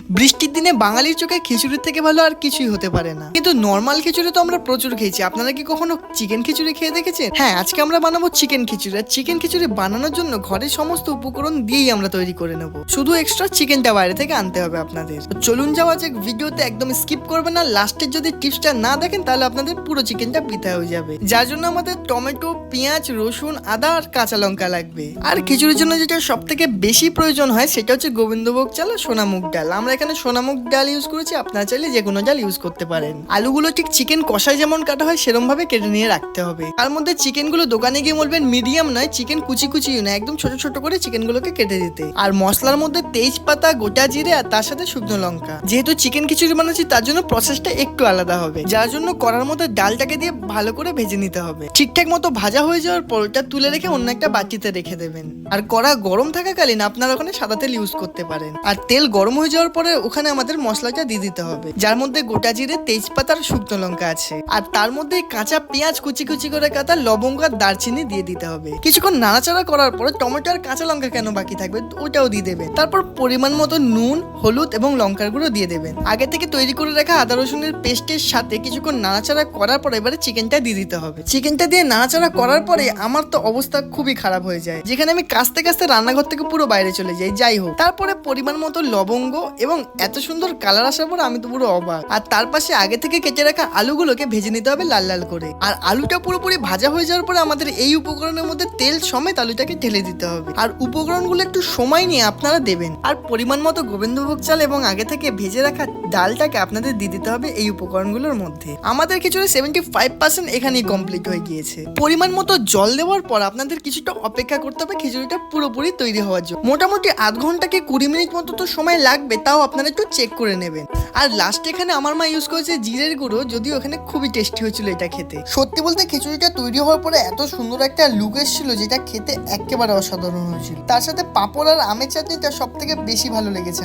বৃষ্টির দিনে বাঙালির চোখে খিচুড়ির থেকে ভালো আর কিছুই হতে পারে না। কিন্তু নর্মাল খিচুড়ি তো আমরা প্রচুর খেয়েছি, আপনারা কি কখনো চিকেন খিচুড়ি খেয়ে দেখেছেন? হ্যাঁ, আজকে আমরা বানাবো চিকেন খিচুড়ি। আর চিকেন খিচুড়ি বানানোর জন্য ঘরের সমস্ত উপকরণ দিয়েই আমরা তৈরি করে নেব, শুধু এক্সট্রা চিকেনটা বাইরে থেকে আনতে হবে আপনাদের। তো চলুন যাওয়া যাক, ভিডিওতে একদম স্কিপ করবেন না। লাস্টের যদি টিপসটা না দেখেন তাহলে আপনাদের পুরো চিকেনটা বৃথা হয়ে যাবে। যার জন্য আমাদের টমেটো, পেঁয়াজ, রসুন, আদা আর কাঁচা লঙ্কা লাগবে। আর খিচুড়ির জন্য যেটা সব থেকে বেশি প্রয়োজন হয় সেটা হচ্ছে গোবিন্দভোগ চাল আর সোনামুগ ডাল। আমরা এখানে সোনামুগ ডাল ইউজ করেছি, আপনারা চাইলে যে কোনো ডাল ইউজ করতে পারেন। আলুগুলো ঠিক চিকেন কষায় যেমন কাটা হয় সেরকম ভাবে কেটে নিয়ে রাখতে হবে। তার মধ্যে চিকেনগুলো দোকানে গিয়ে বলবেন মিডিয়াম নয়, চিকেন কুচি কুচি না, একদম ছোট ছোট করে চিকেনগুলোকে কেটে দিতে। আর মশলার মধ্যে তেজপাতা, গোটা জিরে আর তার সাথে শুকনো লঙ্কা। যেহেতু চিকেন খিচুড়ি বানাচ্ছি তার জন্য প্রসেসটা একটু আলাদা হবে, যার জন্য কড়ার মধ্যে ডালটাকে দিয়ে ভালো করে ভেজে নিতে হবে। ঠিকঠাক মতো ভাজা হয়ে যাওয়ার পর ওটা তুলে রেখে অন্য একটা বাটিতে রেখে দেবেন। আর কড়া গরম থাকাকালীন আপনারা ওখানে সাদা তেল ইউজ করতে পারেন। আর তেল গরম হয়ে যাওয়ার পরে ওখানে আমাদের মশলাটা দিয়ে দিতে হবে, যার মধ্যে গোটা জিরে, তেজপাতা আর শুকনো লঙ্কা আছে। আর তার মধ্যে কাঁচা পেঁয়াজ কুচি কুচি করে কাটা, লবঙ্গ আর দারচিনি দিয়ে দিতে হবে। কিছুক্ষণ নাড়াচাড়া করার পরে টমেটো আর কাঁচা লঙ্কা কেন বাকি থাকবে ওটাও দিয়ে দেবেন। তারপর পরিমাণ মতো নুন, হলুদ এবং লঙ্কার গুঁড়ো দিয়ে দেবেন। আগে থেকে তৈরি করে রাখা আদা রসুনের পেস্টের সাথে কিছুক্ষণ নাড়াচাড়া করার পর এবারে চিকেনটা দিয়ে দিতে হবে। চিকেনটা দিয়ে নাড়াচাড়া করার পরে আমার তো অবস্থা খুবই খারাপ হয়ে যায়, যেখানে আমি কাস্তে কাস্তে রান্নাঘর থেকে পুরো বাইরে চলে যাই। যাই হোক, তারপরে পরিমাণ মতো লবঙ্গ এবং এত সুন্দর কালার আসার পর আমি তো পুরো অবাক। আর তার পাশে আগে থেকে কেটে রাখা আলুগুলোকে ভেজে নিতে হবে লাল লাল করে। আর আলুটা পুরোপুরি ভাজা হয়ে যাওয়ার পরে আমাদের এই উপকরণের মধ্যে তেল সমেত আলুটাকে ঢেলে দিতে হবে। আর উপকরণগুলো একটু সময় নিয়ে আপনারা দেবেন। আর পরিমাণ মতো গোবিন্দভোগ চাল এবং আগে থেকে ভেজে রাখা ডালটাকে আপনাদের দিয়ে দিতে হবে এই উপকরণগুলোর মধ্যে। আমাদের খিচুড়ি 75% এখানেই কমপ্লিট হয়ে গিয়েছে। পরিমাণ মতো জল দেওয়ার পর আপনাদের কিছুটা অপেক্ষা করতে হবে খিচুড়িটা পুরোপুরি তৈরি হওয়ার জন্য। মোটামুটি আধ ঘন্টা কি 20 মিনিট মতো তো সময় লাগবে, তাও আপনারা একটু চেক করে নেবেন। আর লাস্টে এখানে আমার মা ইউজ করেছে জিরের গুঁড়ো, যদিও এখানে খুবই টেস্টি হয়েছিল এটা খেতে। সত্যি বলতে খিচুড়িটা তৈরি হওয়ার পরে এত সুন্দর একটা লুক এসেছিল যেটা খেতে একেবারে অসাধারণ হয়েছিল। তার সাথে পাঁপড় আর আমের চাটনিটা সব থেকে বেশি ভালো লেগেছে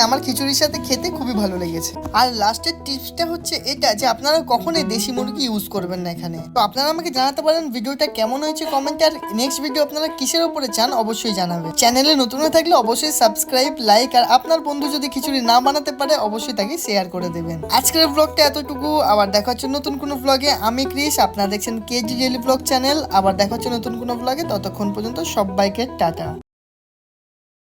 আমার খিচুড়ির সাথে খেতে খুবই ভালো লেগেছে। আর লাস্টের টিপসটা হচ্ছে এটা যে আপনারা কখনোই দেশি মুরগি ইউজ করবেন না এখানে। তো আপনারা আমাকে জানাতে পারেন ভিডিওটা কেমন হয়েছে কমেন্টে। আর নেক্সট ভিডিও আপনারা কিসের উপরে চান অবশ্যই জানাবেন। চ্যানেলে নতুন হয়ে থাকলে অবশ্যই সাবস্ক্রাইব, লাইক, আর আপনার বন্ধু যদি খিচুড়ি না বানাতে পারে অবশ্যই তাকে শেয়ার করে দেবেন। আজকের ব্লগটা এতটুকু, আবার দেখা হচ্ছে নতুন কোনো ব্লগে। আমি ক্রিস, আপনারা দেখছেন কেজি ডেইলি ব্লগ চ্যানেল। আবার দেখা হচ্ছে নতুন কোনো ব্লগে, ততক্ষণ পর্যন্ত সবাইকে টাটা।